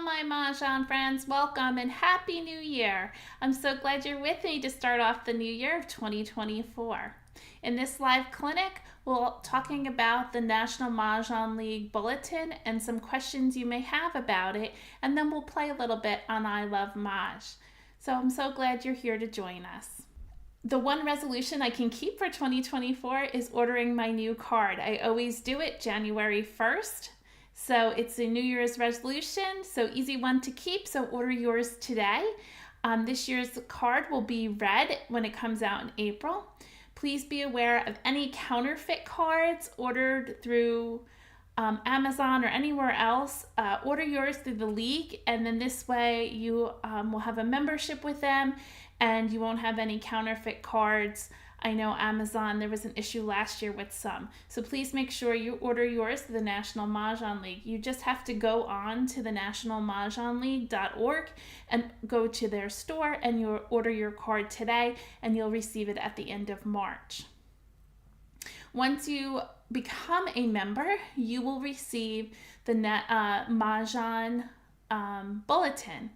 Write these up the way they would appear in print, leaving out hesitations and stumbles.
my Mahjong friends, welcome and Happy New Year. I'm so glad you're with me to start off the new year of 2024. In this live clinic, we're talking about the National Mahjong League Bulletin and some questions you may have about it, and then we'll play a little bit on I Love Mahj. So I'm so glad you're here to join us. The one resolution I can keep for 2024 is ordering my new card. I always do it January 1st. So it's a New Year's resolution, so easy one to keep, so order yours today. This year's card will be red when it comes out in April. Please be aware of any counterfeit cards ordered through Amazon or anywhere else. Order yours through the league, and then this way you will have a membership with them and you won't have any counterfeit cards. I know Amazon, there was an issue last year with some. So please make sure you order yours to the National Mahjong League. You just have to go on to the nationalmahjongleague.org and go to their store and you order your card today and you'll receive it at the end of March. Once you become a member, you will receive the Mahjong Bulletin.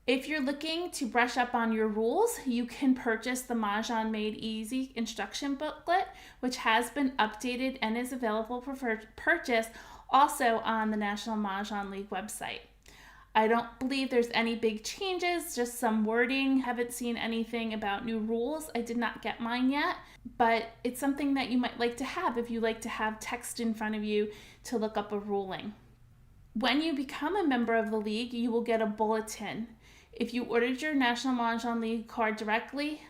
If you're looking to brush up on your rules, you can purchase the Mahjong Made Easy instruction booklet, which has been updated and is available for purchase also on the National Mahjong League website. I don't believe there's any big changes, just some wording. Haven't seen anything about new rules. I did not get mine yet, but it's something that you might like to have if you like to have text in front of you to look up a ruling. When you become a member of the league, you will get a bulletin. If you ordered your National Mahjong League card directly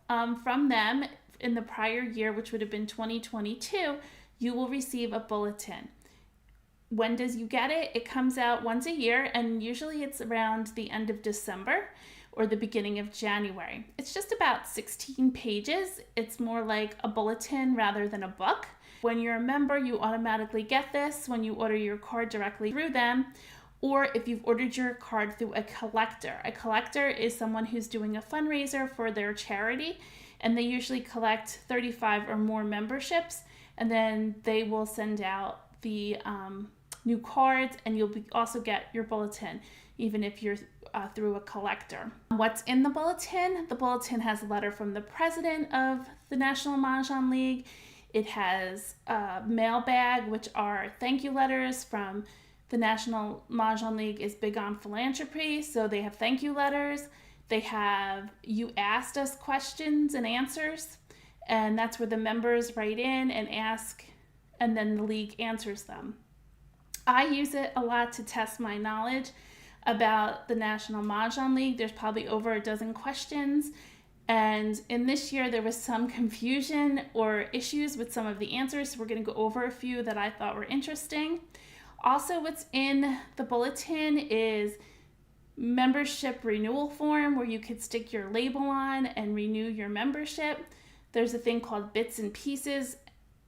from them in the prior year, which would have been 2022, you will receive a bulletin. When does you get it? It comes out once a year, and usually it's around the end of December or the beginning of January. It's just about 16 pages. It's more like a bulletin rather than a book. When you're a member, you automatically get this when you order your card directly through them. Or if you've ordered your card through a collector. A collector is someone who's doing a fundraiser for their charity, and they usually collect 35 or more memberships, and then they will send out the new cards, and you'll also get your bulletin, even if you're through a collector. What's in the bulletin? The bulletin has a letter from the president of the National Mahjong League. It has a mailbag, which are thank you letters from the National Mahjong League is big on philanthropy, so they have thank you letters. They have you asked us questions and answers, and that's where the members write in and ask, and then the league answers them. I use it a lot to test my knowledge about the National Mahjong League. There's probably over a dozen questions, and in this year there was some confusion or issues with some of the answers, so we're going to go over a few that I thought were interesting. Also, what's in the bulletin is membership renewal form where you could stick your label on and renew your membership. There's a thing called bits and pieces,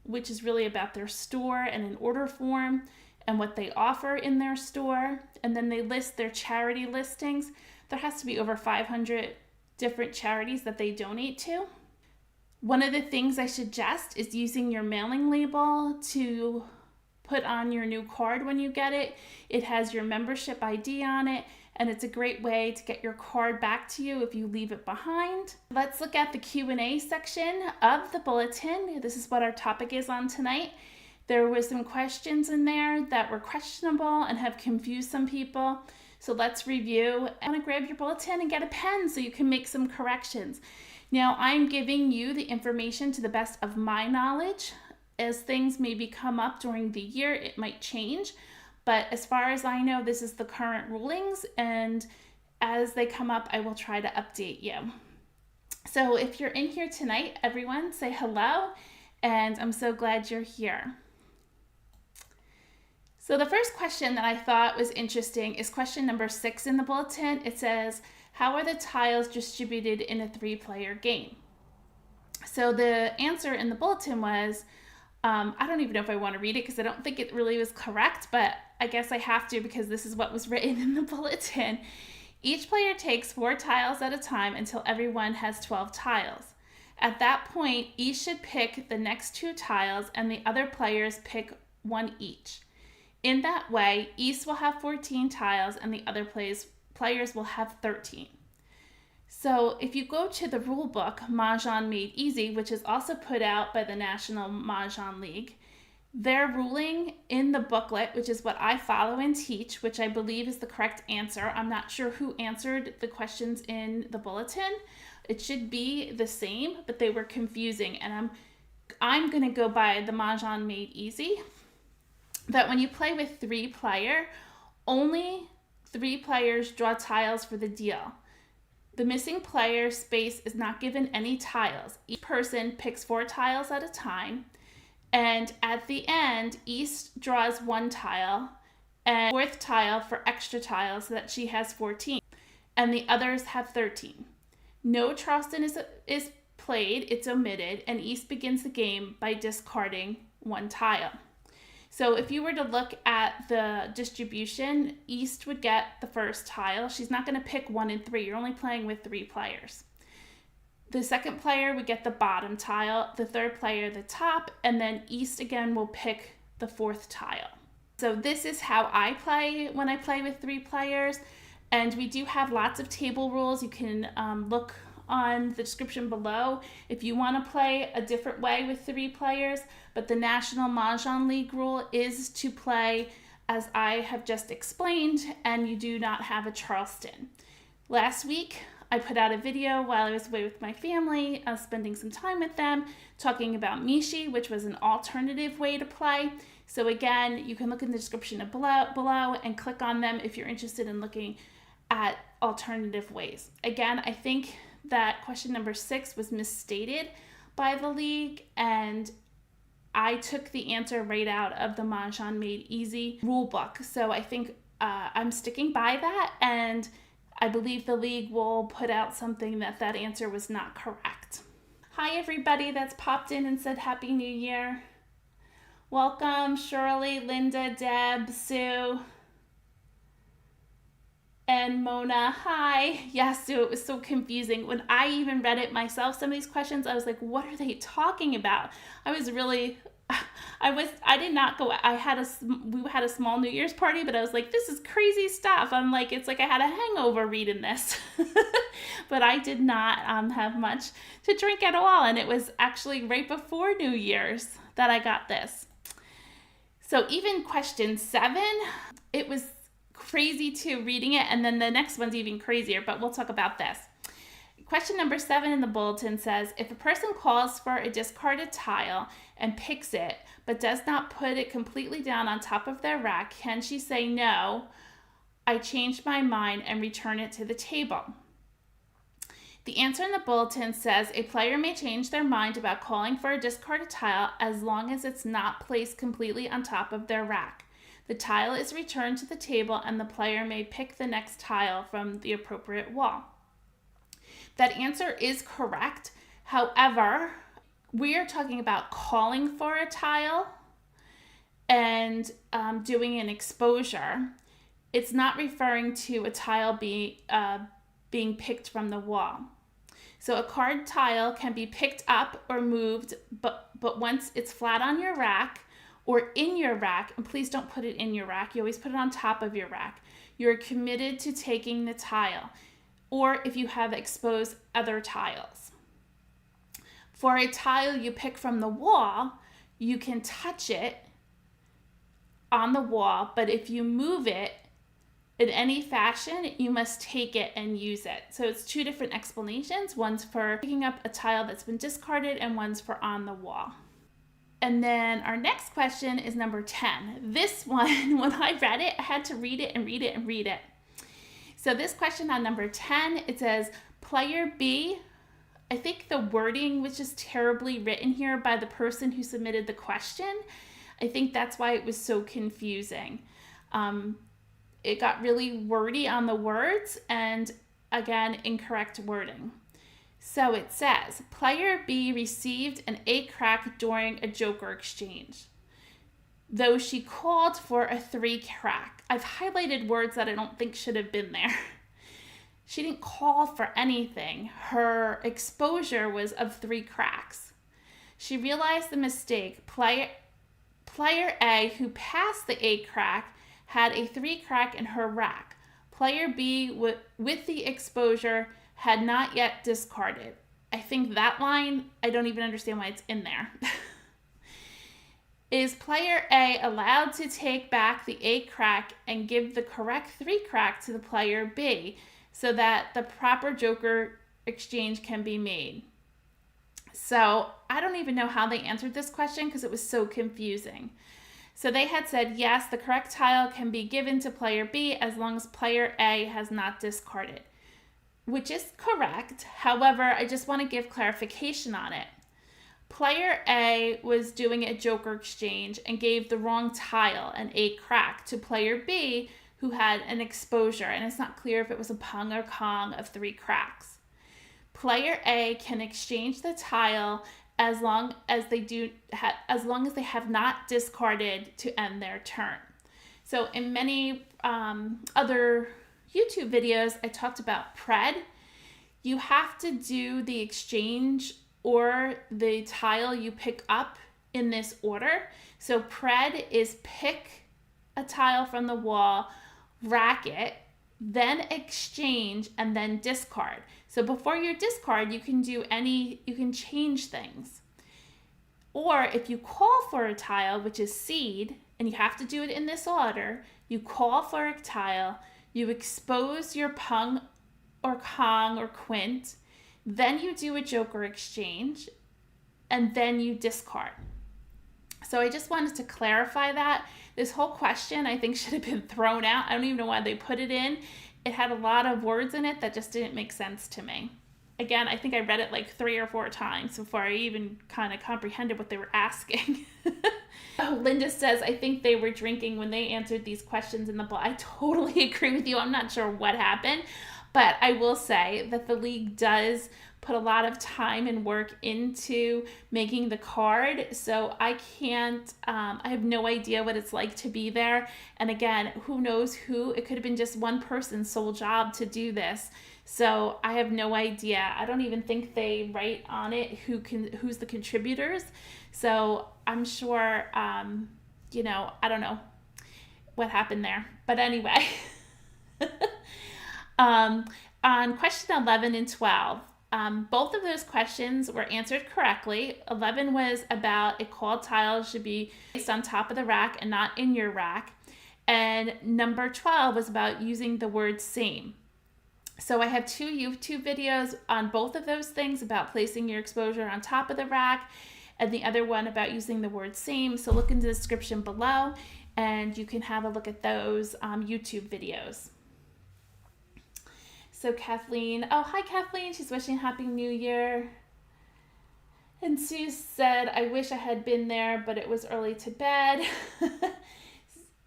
which is really about their store and an order form and what they offer in their store. And then they list their charity listings. There has to be over 500 different charities that they donate to. One of the things I suggest is using your mailing label to put on your new card when you get it. It has your membership ID on it, and it's a great way to get your card back to you if you leave it behind. Let's look at the Q&A section of the bulletin. This is what our topic is on tonight. There were some questions in there that were questionable and have confused some people. So let's review. I want to grab your bulletin and get a pen so you can make some corrections. Now, I'm giving you the information to the best of my knowledge. As things maybe come up during the year, it might change. But as far as I know, this is the current rulings, and as they come up, I will try to update you. So if you're in here tonight, everyone, say hello, and I'm so glad you're here. So the first question that I thought was interesting is question number 6 in the bulletin. It says, how are the tiles distributed in a 3-player game? So the answer in the bulletin was, I don't even know if I want to read it because I don't think it really was correct, but I guess I have to because this is what was written in the bulletin. Each player takes 4 tiles at a time until everyone has 12 tiles. At that point, each should pick the next 2 tiles and the other players pick 1 each. In that way, East will have 14 tiles and the other players will have 13. So if you go to the rule book, Mah Jongg Made Easy, which is also put out by the National Mah Jongg League, their ruling in the booklet, which is what I follow and teach, which I believe is the correct answer. I'm not sure who answered the questions in the bulletin. It should be the same, but they were confusing. And I'm going to go by the Mah Jongg Made Easy, that when you play with 3-player, only 3 players draw tiles for the deal. The missing player space is not given any tiles. Each person picks 4 tiles at a time. And at the end, East draws 1 tile and 4th tile for extra tiles so that she has 14. And the others have 13. No Charleston is played, it's omitted, and East begins the game by discarding 1 tile. So if you were to look at the distribution, East would get the first tile. She's not going to pick 1 and 3. You're only playing with 3 players. The second player would get the bottom tile, the third player the top, and then East again will pick the 4th tile. So this is how I play when I play with 3 players. And we do have lots of table rules. You can look on the description below if you want to play a different way with 3 players. But the National Mah Jongg League rule is to play as I have just explained, and you do not have a Charleston. Last week, I put out a video while I was away with my family, spending some time with them, talking about Mishi, which was an alternative way to play. So again, you can look in the description below and click on them if you're interested in looking at alternative ways. Again, I think that question number 6 was misstated by the league, and I took the answer right out of the Mah Jongg Made Easy rule book. So I think I'm sticking by that, and I believe the league will put out something that answer was not correct. Hi everybody that's popped in and said Happy New Year. Welcome Shirley, Linda, Deb, Sue, and Mona. Hi. Yes, Sue, it was so confusing. When I even read it myself, some of these questions, I was like, what are they talking about? I did not go, we had a small New Year's party, but I was like, this is crazy stuff. I'm like, it's like I had a hangover reading this. But I did not have much to drink at all. And it was actually right before New Year's that I got this. So even question 7, it was crazy too reading it. And then the next one's even crazier, but we'll talk about this. Question number 7 in the bulletin says, if a person calls for a discarded tile and picks it, but does not put it completely down on top of their rack, can she say, no, I changed my mind, and return it to the table? The answer in the bulletin says a player may change their mind about calling for a discarded tile as long as it's not placed completely on top of their rack. The tile is returned to the table, and the player may pick the next tile from the appropriate wall. That answer is correct. However, we are talking about calling for a tile and doing an exposure. It's not referring to a tile being picked from the wall. So a card tile can be picked up or moved, but once it's flat on your rack or in your rack, and please don't put it in your rack, you always put it on top of your rack, you're committed to taking the tile, or if you have exposed other tiles. For a tile you pick from the wall, you can touch it on the wall, but if you move it in any fashion, you must take it and use it. So it's 2 different explanations. One's for picking up a tile that's been discarded, and one's for on the wall. And then our next question is number 10. This one, when I read it, I had to read it and read it and read it. So this question on number 10, it says, player B, I think the wording was just terribly written here by the person who submitted the question. I think that's why it was so confusing. It got really wordy on the words, and again, incorrect wording. So it says, player B received an 8 crack during a joker exchange, though she called for a 3 crack. I've highlighted words that I don't think should have been there. She didn't call for anything. Her exposure was of 3 cracks. She realized the mistake. Player A, who passed the 8 crack, had a 3 crack in her rack. Player B, with the exposure, had not yet discarded. I think that line, I don't even understand why it's in there. Is player A allowed to take back the 8 crack and give the correct 3 crack to the player B so that the proper joker exchange can be made? So I don't even know how they answered this question because it was so confusing. So they had said, yes, the correct tile can be given to player B as long as player A has not discarded, which is correct. However, I just want to give clarification on it. Player A was doing a joker exchange and gave the wrong tile, an 8 crack, to player B, who had an exposure, and it's not clear if it was a pung or kong of 3 cracks. Player A can exchange the tile as long as they have not discarded to end their turn. So in many other YouTube videos, I talked about pred. You have to do the exchange or the tile you pick up in this order. So pred is pick a tile from the wall, rack it, then exchange, and then discard. So before you discard, you can change things. Or if you call for a tile, which is seed, and you have to do it in this order, you call for a tile, you expose your pung or kong or quint, then you do a joker exchange, and then you discard. So I just wanted to clarify that. This whole question, I think, should have been thrown out. I don't even know why they put it in. It had a lot of words in it that just didn't make sense to me. Again, I think I read it like 3 or 4 times before I even kind of comprehended what they were asking. Oh, Linda says, I think they were drinking when they answered these questions in the bowl. I totally agree with you. I'm not sure what happened. But I will say that the league does put a lot of time and work into making the card. So I have no idea what it's like to be there. And again, who knows who? It could have been just one person's sole job to do this. So I have no idea. I don't even think they write on it who's the contributors. So I'm sure, I don't know what happened there. But anyway. On question 11 and 12, both of those questions were answered correctly. 11 was about a called tile should be placed on top of the rack and not in your rack. And number 12 was about using the word same. So I have 2 YouTube videos on both of those things about placing your exposure on top of the rack, and the other one about using the word same. So look in the description below and you can have a look at those YouTube videos. So Kathleen, oh, hi Kathleen, she's wishing Happy New Year. And Sue said, I wish I had been there, but it was early to bed.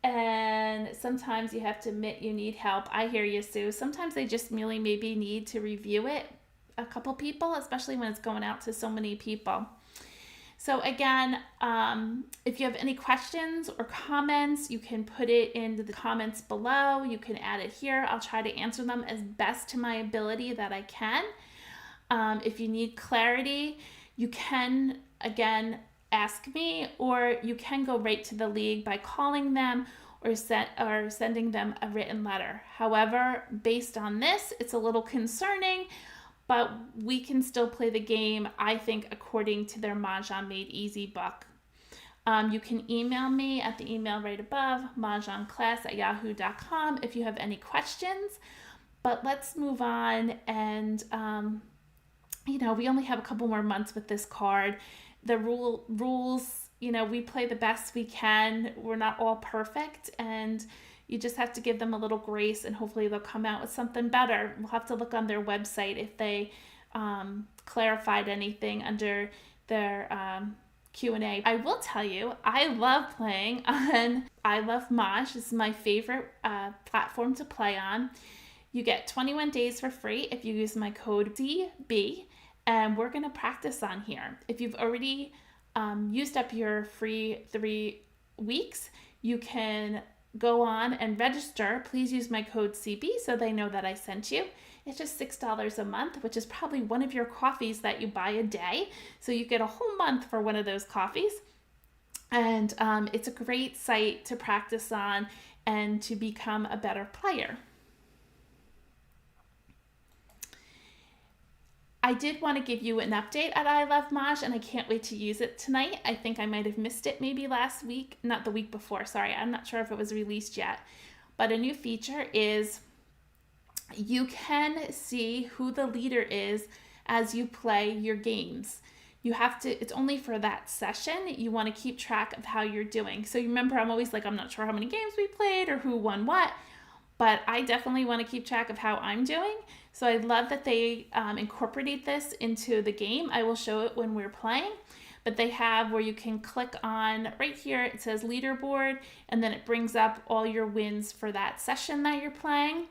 And sometimes you have to admit you need help. I hear you, Sue. Sometimes they just really maybe need to review it, a couple people, especially when it's going out to so many people. So again, if you have any questions or comments, you can put it into the comments below. You can add it here. I'll try to answer them as best to my ability that I can. If you need clarity, you can, again, ask me, or you can go right to the league by calling them or sending them a written letter. However, based on this, it's a little concerning, but we can still play the game, I think, according to their Mahjong Made Easy book. You can email me at the email right above, mahjongclass@yahoo.com, if you have any questions. But let's move on. And, we only have a couple more months with this card. The rules, we play the best we can. We're not all perfect, and you just have to give them a little grace, and hopefully they'll come out with something better. We'll have to look on their website if they clarified anything under their Q A. I will tell you, I love playing on ilovemahj. This is my favorite platform to play on. You get 21 days for free if you use my code DB, and we're going to practice on here. If you've already used up your free 3 weeks, you can go on and register. Please use my code CB so they know that I sent you. It's just $6 a month, which is probably one of your coffees that you buy a day. So you get a whole month for one of those coffees. And it's a great site to practice on and to become a better player. I did want to give you an update at I Love Mahj, and I can't wait to use it tonight. I think I might have missed it maybe last week, not the week before, sorry. I'm not sure if it was released yet. But a new feature is you can see who the leader is as you play your games. You have to, it's only for that session. You want to keep track of how you're doing. So you remember, I'm always like, I'm not sure how many games we played or who won what, but I definitely want to keep track of how I'm doing. So I love that they incorporate this into the game. I will show it when we're playing, but they have where you can click on right here, it says leaderboard, and then it brings up all your wins for that session that you're playing.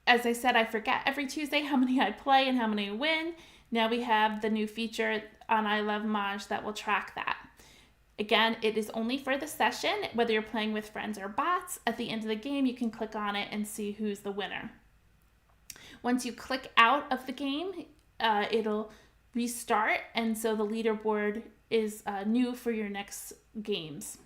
As I said, I forget every Tuesday how many I play and how many I win. Now we have the new feature on I Love Mahj that will track that. Again, it is only for the session, whether you're playing with friends or bots. At the end of the game, you can click on it and see who's the winner. Once you click out of the game, it'll restart, and so the leaderboard is new for your next games.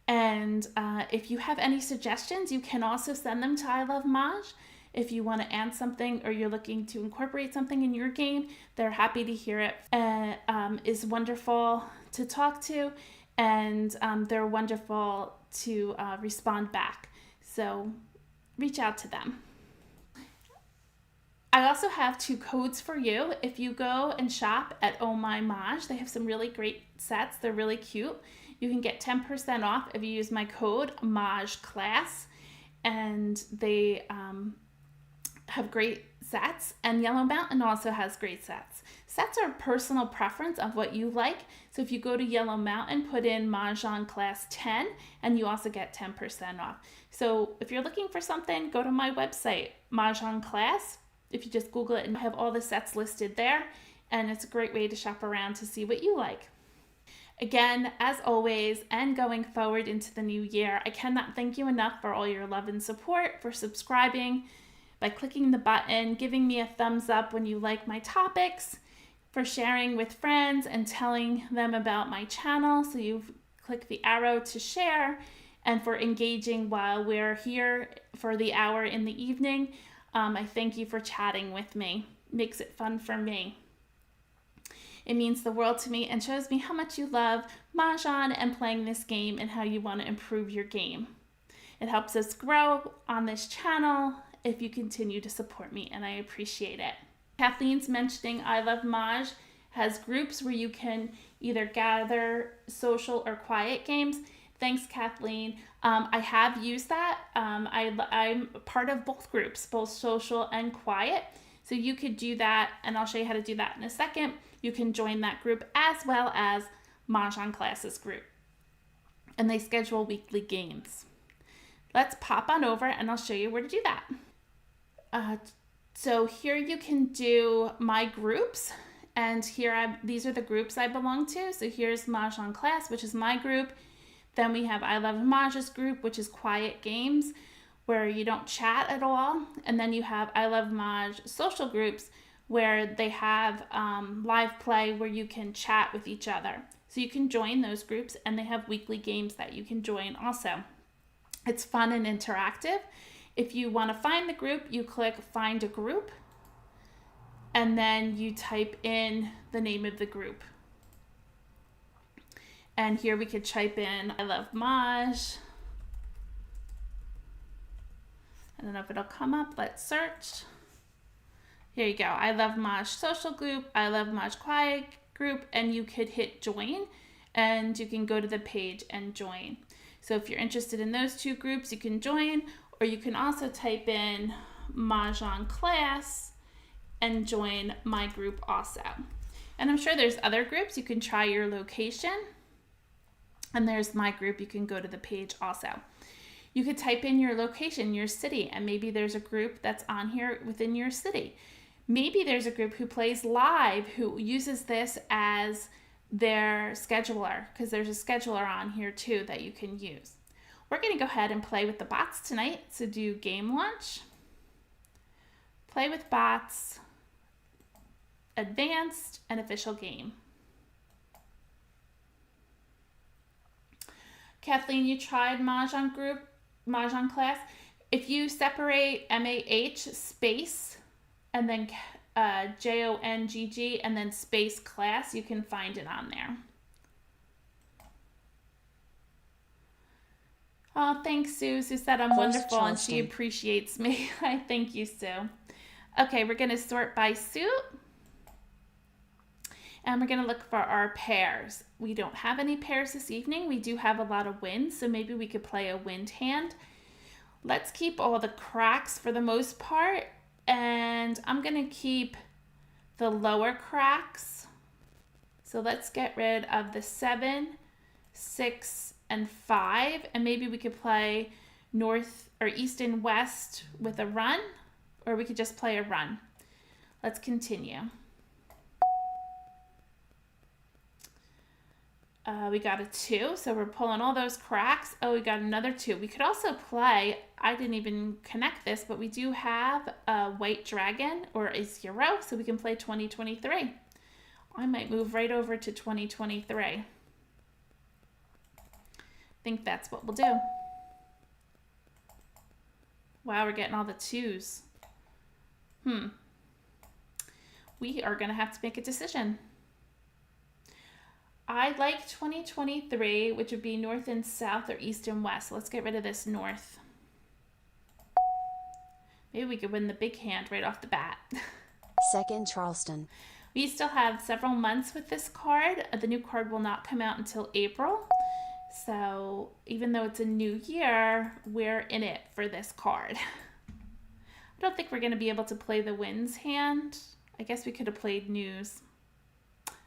And if you have any suggestions, you can also send them to I Love Mahj. If you want to add something or you're looking to incorporate something in your game, they're happy to hear it. Is wonderful to talk to, and they're wonderful to respond back. So reach out to them. I also have 2 codes for you. If you go and shop at Oh My Mahj, they have some really great sets. They're really cute. You can get 10% off if you use my code Mah Class, and they have great sets, and Yellow Mountain also has great sets. Sets are personal preference of what you like. So if you go to Yellow Mountain, put in Mah Jongg Class 10, and you also get 10% off. So if you're looking for something, go to my website, Mah Jongg Class. If you just Google it, and I have all the sets listed there, and it's a great way to shop around to see what you like. Again, as always, and going forward into the new year, I cannot thank you enough for all your love and support, for subscribing, by clicking the button, giving me a thumbs up when you like my topics, for sharing with friends and telling them about my channel, so you click the arrow to share, and for engaging while we're here for the hour in the evening. I thank you for chatting with me. Makes it fun for me. It means the world to me and shows me how much you love Mahjong and playing this game and how you want to improve your game. It helps us grow on this channel if you continue to support me, and I appreciate it. Kathleen's mentioning I Love Mahj has groups where you can either gather social or quiet games. Thanks, Kathleen. I have used that. I'm part of both groups, both social and quiet. So you could do that, and I'll show you how to do that in a second. You can join that group as well as Mah Jongg Class's group. And they schedule weekly games. Let's pop on over and I'll show you where to do that. So here you can do my groups, and here these are the groups I belong to. So here's Mah Jongg Class, which is my group. Then we have I Love Mahj's group, which is quiet games, where you don't chat at all. And then you have I Love Mahj social groups, where they have live play where you can chat with each other. So you can join those groups, and they have weekly games that you can join also. It's fun and interactive. If you want to find the group, you click Find a Group, and then you type in the name of the group. And here we could type in I Love Mahj. I don't know if it'll come up. Let's search. Here you go. I Love Mahj social group, I Love Mahj quiet group, and you could hit join, and you can go to the page and join. So if you're interested in those 2 groups, you can join, or you can also type in Mah Jongg Class and join my group also. And I'm sure there's other groups. You can try your location. And there's my group. You can go to the page also. You could type in your location, your city, and maybe there's a group that's on here within your city. Maybe there's a group who plays live who uses this as their scheduler, because there's a scheduler on here too that you can use. We're going to go ahead and play with the bots tonight. So do game launch, play with bots, advanced, and official game. Kathleen, you tried Mah Jongg Class. If you separate MAH space and then JONGG and then space class, you can find it on there. Oh, thanks, Sue. Sue said I'm wonderful and she appreciates me. I thank you, Sue. Okay, we're going to sort by suit. And we're going to look for our pairs. We don't have any pairs this evening. We do have a lot of winds, so maybe we could play a wind hand. Let's keep all the cracks for the most part. And I'm going to keep the lower cracks. So let's get rid of the 7, 6, and 5. And maybe we could play north or east and west with a run. Or we could just play a run. Let's continue. We got a 2, so we're pulling all those cracks. Oh, we got another 2. We could also play, I didn't even connect this, but we do have a white dragon or a 0, so we can play 2023. I might move right over to 2023. I think that's what we'll do. Wow, we're getting all the 2s. We are going to have to make a decision. I like 2023, which would be north and south or east and west. So let's get rid of this north. Maybe we could win the big hand right off the bat. Second Charleston. We still have several months with this card. The new card will not come out until April. So even though it's a new year, we're in it for this card. I don't think we're going to be able to play the winds hand. I guess we could have played news.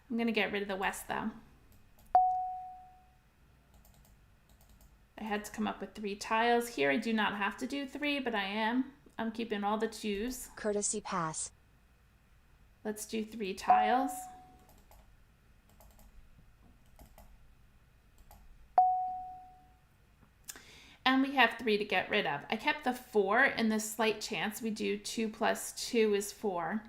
I'm going to get rid of the west though. I had to come up with 3 tiles. Here I do not have to do 3, but I am. I'm keeping all the 2s. Courtesy pass. Let's do 3 tiles. And we have 3 to get rid of. I kept the 4 in the slight chance we do 2 plus 2 is 4.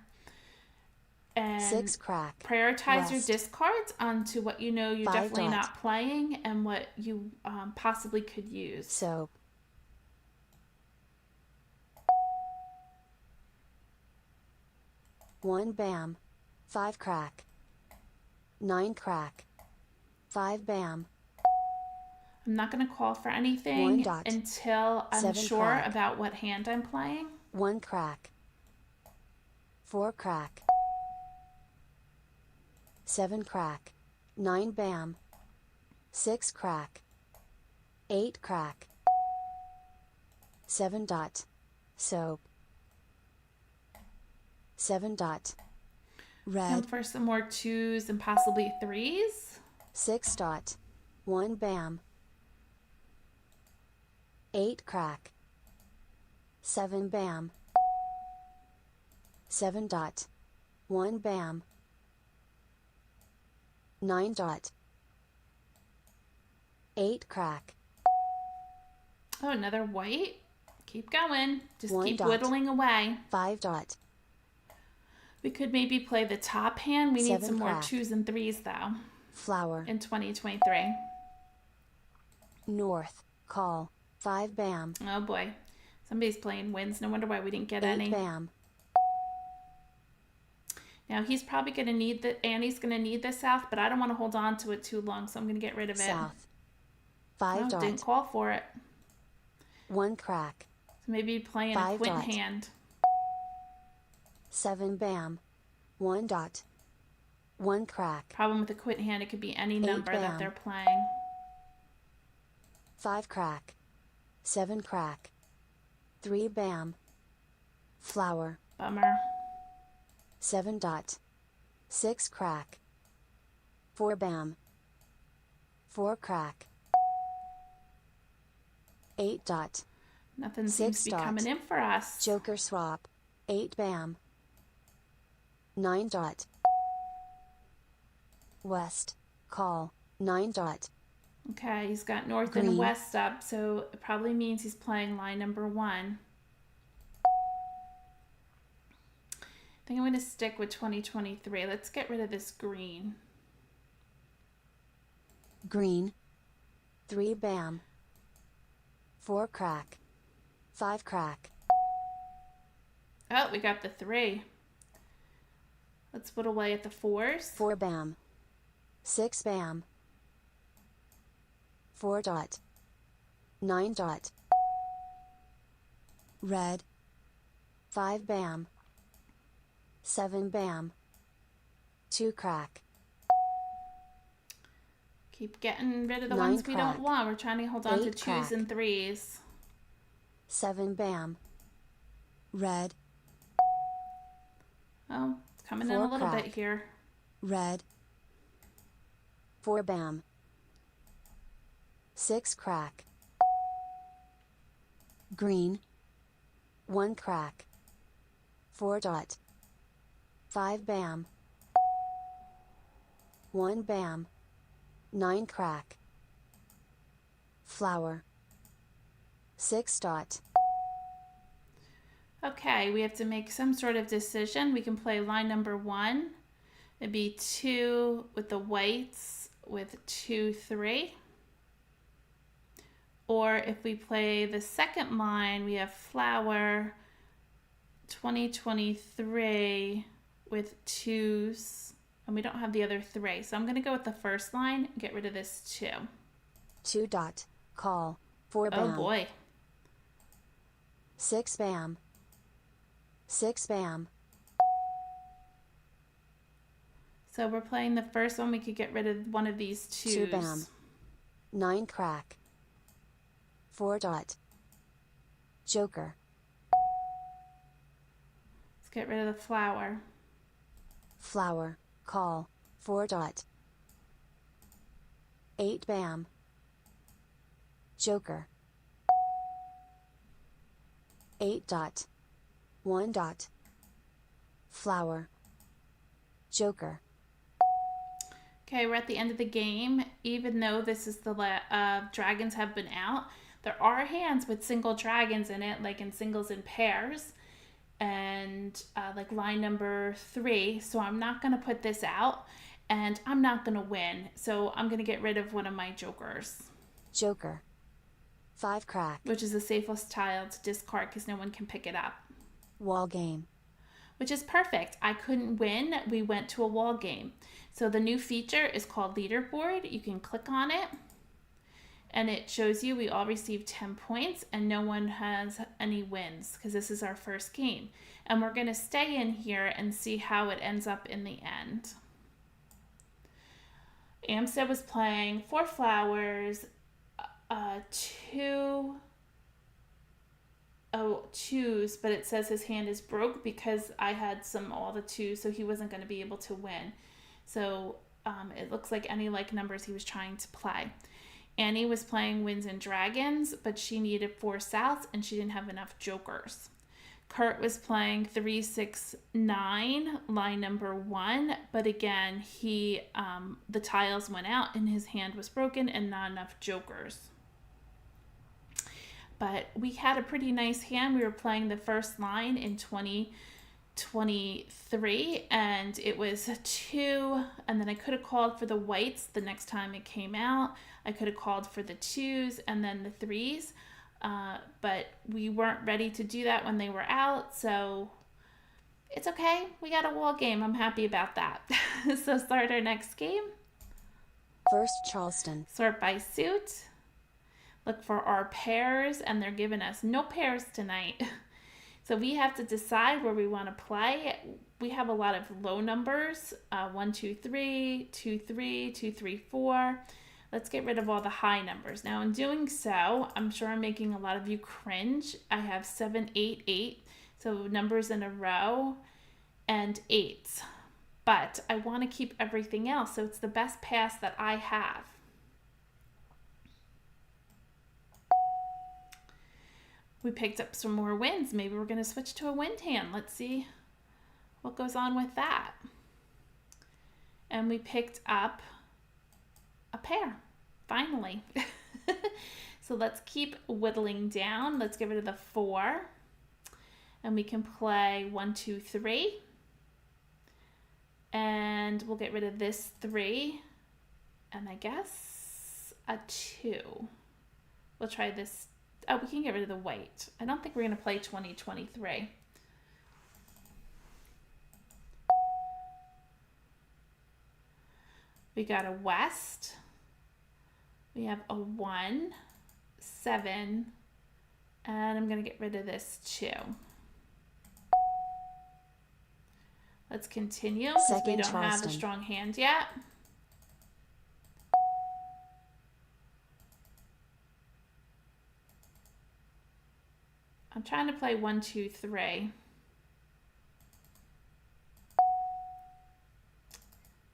And 6 crack. Prioritize your discards onto what you know you're 5 definitely dot. not playing and what you possibly could use. Soap. 1 bam. 5 crack. 9 crack. 5 bam. I'm not going to call for anything 1 dot. until I'm 7 sure crack. about what hand I'm playing. 1 crack. 4 crack. 7 crack. 9 bam. 6 crack. 8 crack. 7 dot. Soap. 7 dot. Red. And for some more 2s and possibly 3s. 6 dot. 1 bam. 8 crack. 7 bam. 7 dot. 1 bam. 9 dot. 8 crack. Oh, another white. Keep going. Just 1 keep dot. whittling away. 5 dot. We could maybe play the top hand. We need 7 some more crack. 2s and 3s though Flower. in 2023. North. Call. 5 bam. Oh boy. Somebody's playing winds. No wonder why we didn't get 8 any. bam. Now he's probably going to need Annie's going to need the south, but I don't want to hold on to it too long, so I'm going to get rid of it. South. 5 Oh, dot. didn't call for it. 1 crack. So maybe playing a 5 quint dot. hand. 7 bam. 1 dot. 1 crack. Problem with the quint hand, it could be any number that bam. they're playing. 5 crack. 7 crack. 3 bam. Flower. Bummer. 7 dot. 6 crack. 4 bam. 4 crack. 8 dot. Nothing 6 seems to be dot. coming in for us. Joker swap. 8 bam. 9 dot. West. Call. 9 dot. Okay, he's got north Green. and west up, so it probably means he's playing line number 1. I think I'm going to stick with 2023. Let's get rid of this green. Green. 3 bam. 4 crack. 5 crack. Oh, we got the 3. Let's put away at the 4s. 4 bam. 6 bam. 4 dot. 9 dot. Red. 5 bam. 7 bam. 2 crack. Keep getting rid of the 9 ones we don't crack. want. We're trying to hold on to 8 2s crack. and 3s. 7 bam. Red. Oh, it's coming in 4 a little crack. bit here. Red. 4 bam. 6 crack. Green. 1 crack. 4 dot. 5 bam. 1 bam. 9 crack. Flower. 6 dot. Okay, we have to make some sort of decision. We can play line number 1. It'd be 2 with the whites with 2, 3. Or if we play the second line, we have flower 2023 with 2s, and we don't have the other 3. So I'm going to go with the first line and get rid of this 2. 2 dot. Call. 4 Oh bam. boy. 6 bam. 6 bam. So we're playing the first one. We could get rid of one of these 2s. 2 bam. 9 crack. 4 dot. Joker. Let's get rid of the flower. Flower. Call. 4 dot. 8 bam. Joker. 8 dot. 1 dot. Flower. Joker. Okay, we're at the end of the game. Even though this is the dragons have been out, there are hands with single dragons in it, like in singles and pairs, and like line number 3. So I'm not going to put this out, and I'm not going to win. So I'm going to get rid of one of my jokers, Joker. 5 crack. which is the safest tile to discard because no one can pick it up, Wall game. which is perfect. I couldn't win. We went to a wall game. So the new feature is called Leaderboard. You can click on it, and it shows you we all received 10 points and no one has any wins because this is our first game. And we're going to stay in here and see how it ends up in the end. Amstead was playing 4 flowers, 2s, but it says his hand is broke because I had all the 2s, so he wasn't going to be able to win. So it looks like any like numbers he was trying to play. Annie was playing Winds and Dragons, but she needed 4 souths and she didn't have enough jokers. Kurt was playing 3, 6, 9, line number 1, but again, he the tiles went out and his hand was broken and not enough jokers. But we had a pretty nice hand. We were playing the first line in 2023, and it was 2, and then I could have called for the whites the next time it came out. I could have called for the 2s and then the 3s, but we weren't ready to do that when they were out, so it's okay. We got a wall game. I'm happy about that. So start our next game. First Charleston. Sort by suit. Look for our pairs, and they're giving us no pairs tonight. So we have to decide where we want to play. We have a lot of low numbers, 1, 2, 3, 2, 3, 2, 3, 4. Let's get rid of all the high numbers. Now in doing so, I'm sure I'm making a lot of you cringe. I have 7, 8, 8, so numbers in a row, and 8s. But I want to keep everything else, so it's the best pass that I have. We picked up some more wins. Maybe we're going to switch to a wind hand. Let's see what goes on with that. And we picked up a pair, finally. So let's keep whittling down. Let's get rid of the 4. And we can play 1, 2, 3. And we'll get rid of this 3. And I guess a 2. We'll try this. Oh, we can get rid of the white. I don't think we're going to play 2023. We got a west. We have a 1, 7, and I'm going to get rid of this 2. Let's continue because we don't have a strong hand yet. I'm trying to play 1, 2, 3.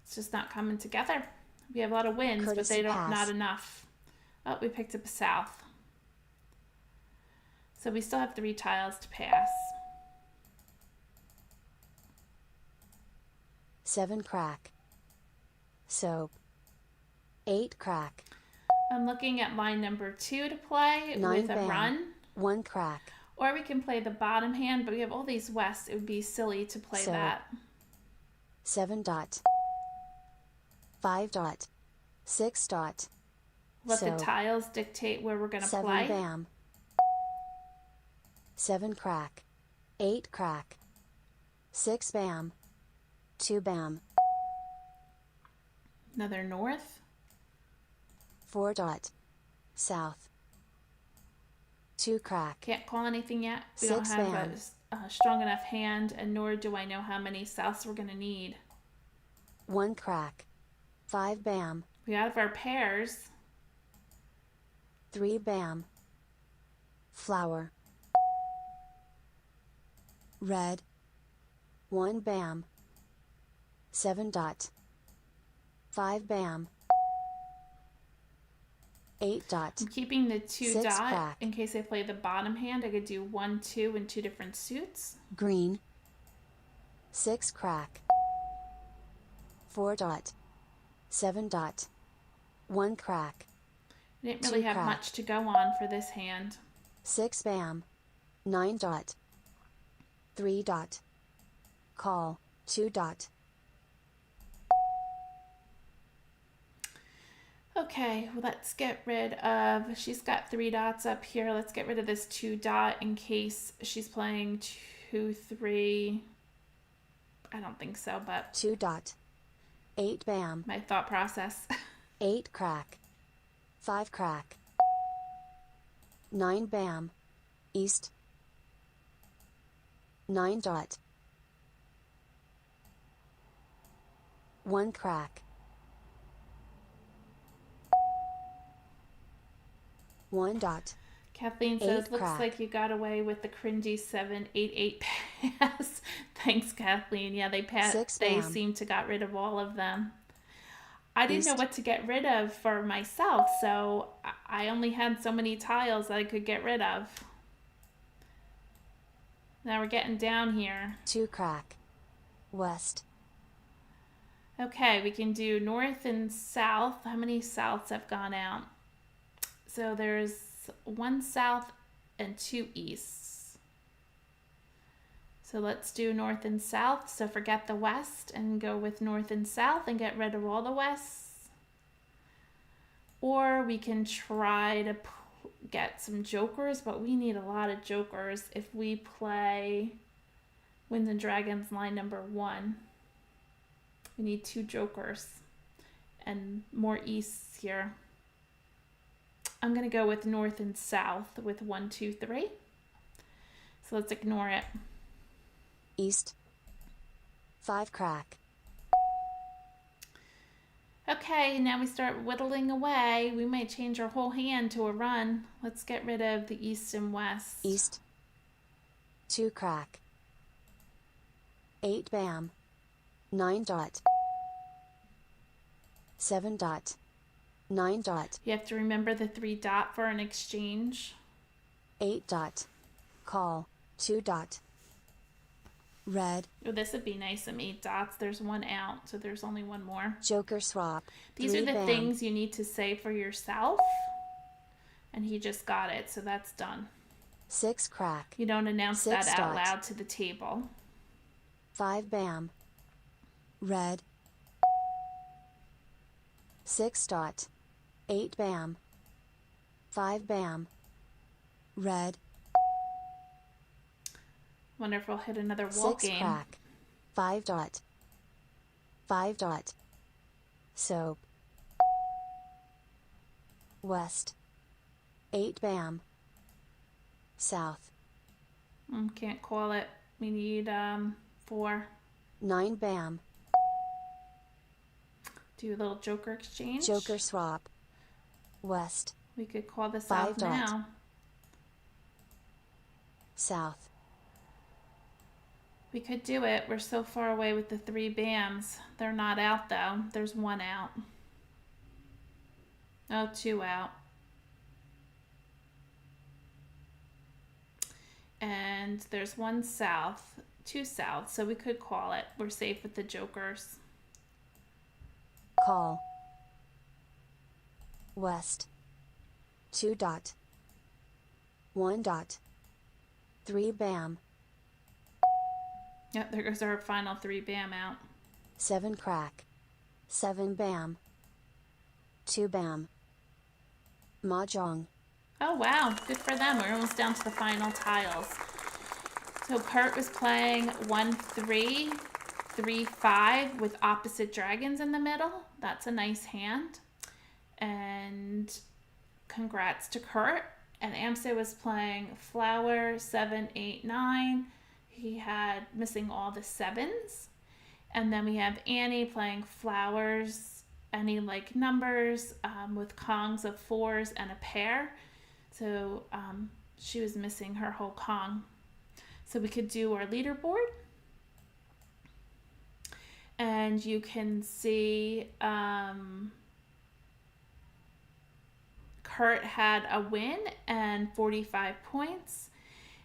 It's just not coming together. We have a lot of wins, but they don't not enough. Oh, we picked up a south. So we still have 3 tiles to pass. 7 crack. Soap. 8 crack. I'm looking at line number 2 to play 9 with a bam. run. 1 crack. Or we can play the bottom hand, but we have all these wests. It would be silly to play that. 7 dot. 5 dot. 6 dot. Let the tiles dictate where we're going to play. 7 bam. 7 crack. 8 crack. 6 bam. 2 bam. Another north. 4 dot. South. 2 crack. Can't call anything yet. We 6 don't have bam. a strong enough hand, and nor do I know how many souths we're going to need. 1 crack. 5 bam. We out of our pairs. 3 bam. Flower. Red. 1 bam. 7 dot. 5 bam. 8 dot. I'm keeping the 2 6 dot crack. in case I play the bottom hand. I could do 1, 2 in 2 different suits. Green. 6 crack. 4 dot. 7 dot. 1 crack. I didn't really have crack. much to go on for this hand. 6 bam. 9 dot. 3 dot. Call. 2 dot. Okay, well, let's get rid of, she's got 3 dots up here. Let's get rid of this 2 dot in case she's playing 2, 3. I don't think so, but 2 dot. 8 bam. my thought process. 8 crack. 5 crack. 9 bam. East. 9 dot. 1 crack. 1 dot. Kathleen says, 8 looks crack. like you got away with the cringy 7, 8, 8 pass. Thanks, Kathleen. Yeah, they 6 they bam. seem to got rid of all of them. I didn't know East. what to get rid of for myself, so I only had so many tiles that I could get rid of. Now we're getting down here. 2 crack. West. Okay, we can do north and south. How many souths have gone out? So there's 1 south and 2 easts. So let's do north and south. So forget the west and go with north and south and get rid of all the wests. Or we can try to get some jokers, but we need a lot of jokers if we play Winds and Dragons line number 1. We need 2 jokers and more easts here. I'm going to go with north and south with 1, 2, 3. So let's ignore it. East. 5 crack. Okay, now we start whittling away. We might change our whole hand to a run. Let's get rid of the east and west. East. 2 crack. 8 bam. 9 dot. 7 dot. 9 dot. You have to remember the 3 dot for an exchange. 8 dot. Call. 2 dot. Red. Oh, this would be nice, some 8 dots. There's 1 out, so there's only 1 more. Joker swap. These 3 are the bam. things you need to say for yourself. And he just got it, so that's done. 6 crack. You don't announce 6 that out dot. loud to the table. 5 bam. Red. 6 dot. 8 bam. 5 bam. Red. Wonder if we'll hit another wall 6 game. crack. 5 dot. 5 dot. Soap. West. 8 bam. South. Can't call it. We need 4. 9 bam. Do a little joker exchange. Joker swap. West. We could call this 5 out dot. now. South. We could do it. We're so far away with the 3 bams. They're not out though. There's 1 out. Oh, 2 out. And there's 1 south, 2 south, so we could call it. We're safe with the jokers. Call. West. 2 dot. 1 dot. 3 bam. Yep, there goes our final 3 bam out. 7 crack. 7 bam. 2 bam. Mah Jongg. Oh wow, good for them. We're almost down to the final tiles. So Kurt was playing 1-3, 3-5 with opposite dragons in the middle. That's a nice hand. And congrats to Kurt. And Amsa was playing flower 7-8-9. He had missing all the 7s. And then we have Annie playing flowers, any like numbers with Kongs of 4s and a pair. So she was missing her whole Kong. So we could do our leaderboard. And you can see Kurt had a win and 45 points.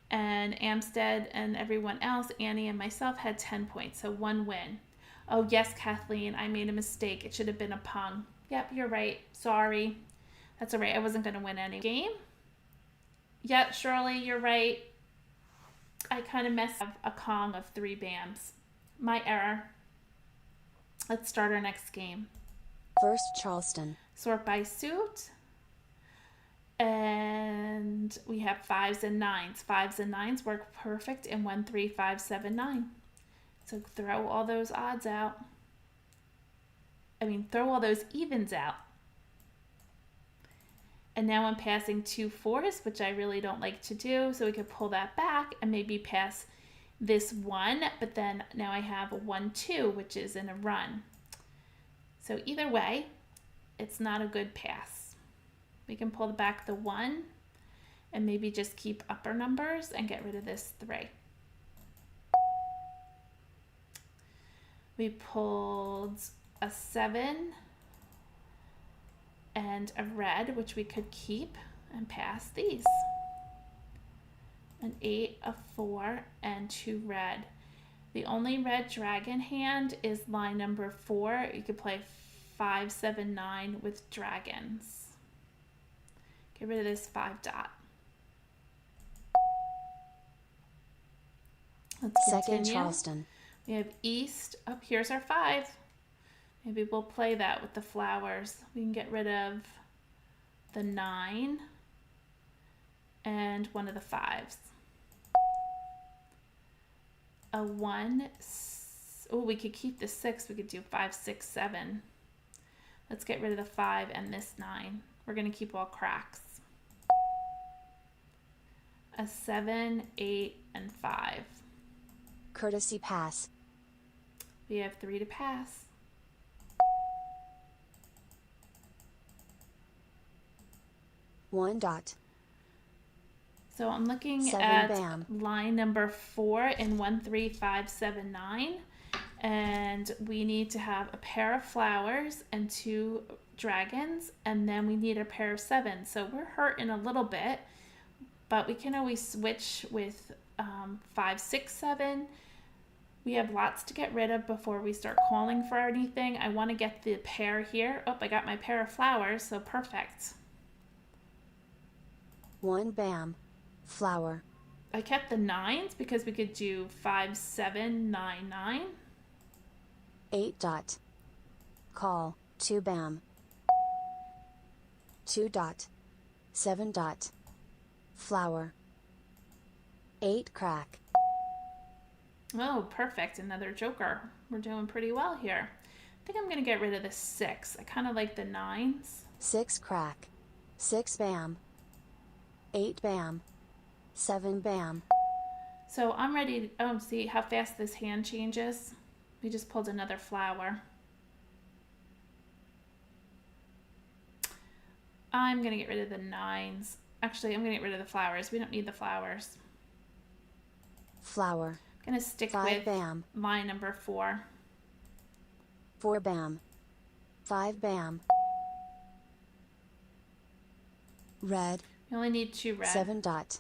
And Amstead and everyone else, Annie and myself, had 10 points. So 1 win. Oh, yes, Kathleen, I made a mistake. It should have been a pung. Yep, you're right. Sorry. That's all right. I wasn't going to win any game. Yep, Shirley, you're right. I kind of messed up a Kong of 3 bams. My error. Let's start our next game. First Charleston. Sort by suit. And we have 5s and 9s. 5s and 9s work perfect in 1, 3, 5, 7, 9. So throw all those odds out. Throw all those evens out. And now I'm passing 2 4s, which I really don't like to do. So we could pull that back and maybe pass this 1. But then now I have a 1, 2, which is in a run. So either way, it's not a good pass. We can pull back the 1 and maybe just keep upper numbers and get rid of this 3. We pulled a 7 and a red, which we could keep and pass these. An 8, a 4, and 2 red. The only red dragon hand is line number 4. You could play 5, 7, 9 with dragons. Get rid of this 5 dot. Let's Second continue. Charleston. We have east. Up here's our 5. Maybe we'll play that with the flowers. We can get rid of the 9 and one of the 5s. A 1. Oh, we could keep the 6. We could do 5, 6, 7. Let's get rid of the 5 and this 9. We're going to keep all cracks. A 7, 8, and 5. Courtesy pass. We have 3 to pass. One dot. So I'm looking 7 at bam. line number 4 in 1, 3, 5, 7, 9. And we need to have a pair of flowers and 2 dragons. And then we need a pair of 7s. So we're hurting a little bit. But we can always switch with 5, 6, 7. We have lots to get rid of before we start calling for anything. I want to get the pair here. Oh, I got my pair of flowers, so perfect. 1 bam. Flower. I kept the 9s because we could do 5, 7, 9, 9. 8 dot. Call. 2 bam. 2 dot, 7 dot, flower, 8 crack, Oh, perfect. Another joker. We're doing pretty well here. I think I'm going to get rid of the 6. I kind of like the 9s. 6 crack, 6 bam, 8 bam, 7 bam, So I'm ready to, oh, see how fast this hand changes? We just pulled another flower. I'm going to get rid of the 9s. Actually, I'm going to get rid of the flowers. We don't need the flowers. flower, I'm going to stick 5 with bam, line number 4. 4 bam, 5 bam, red, We only need 2 red. 7 dot,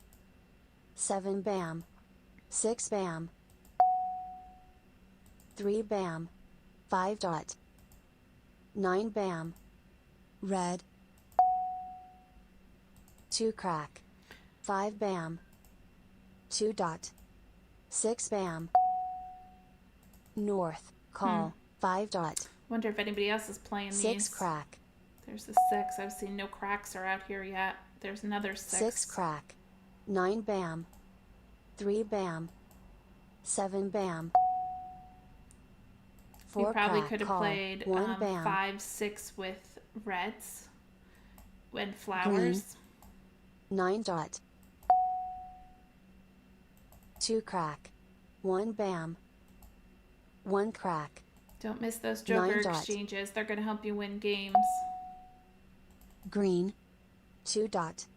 7 bam, 6 bam, 3 bam, 5 dot, 9 bam, red, 2 crack, 5 bam, 2 dot, 6 bam, north, call, 5 dot, Wonder if anybody else is playing 6 these. crack, There's the 6. I've seen no cracks are out here yet. There's another 6. 6 crack, 9 bam, 3 bam, 7 bam, We 4 probably crack, could have call, played 1 bam, 5, 6 with reds and flowers. 9 dot, 2 crack, 1 bam, 1 crack, Don't miss those 9 joker dot. exchanges. They're going to help you win games. green, 2 dot,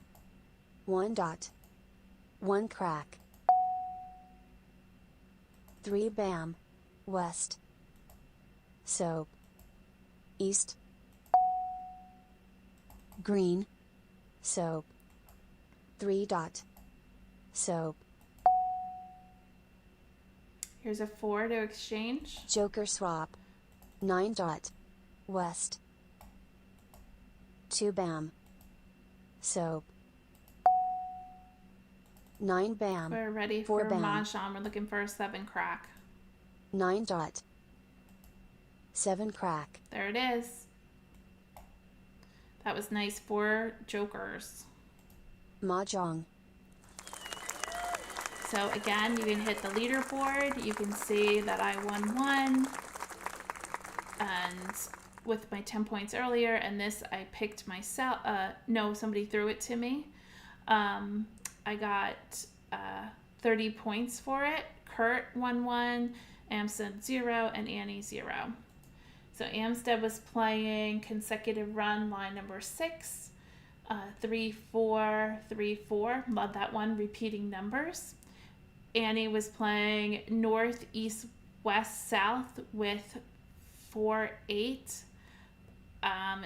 1 dot, 1 crack, 3 bam, west, soap, east, green, soap, 3 dot, soap, Here's a 4 to exchange. joker swap, 9 dot, west, 2 bam, soap, 9 bam, We're ready 4 for bam, Mah Jongg. We're looking for a 7 crack. 9 dot, 7 crack, There it is. That was nice. 4 jokers. Mah Jongg, So again, you can hit the leaderboard. You can see that I won 1. And with my 10 points earlier, and this I picked myself. No, somebody threw it to me. I got 30 points for it. Kurt won 1, Amstead 0, and Annie 0. So Amstead was playing consecutive run line number 6, 3, 4, 3, 4. Love that one, repeating numbers. Annie was playing north, east, west, south with 4, 8.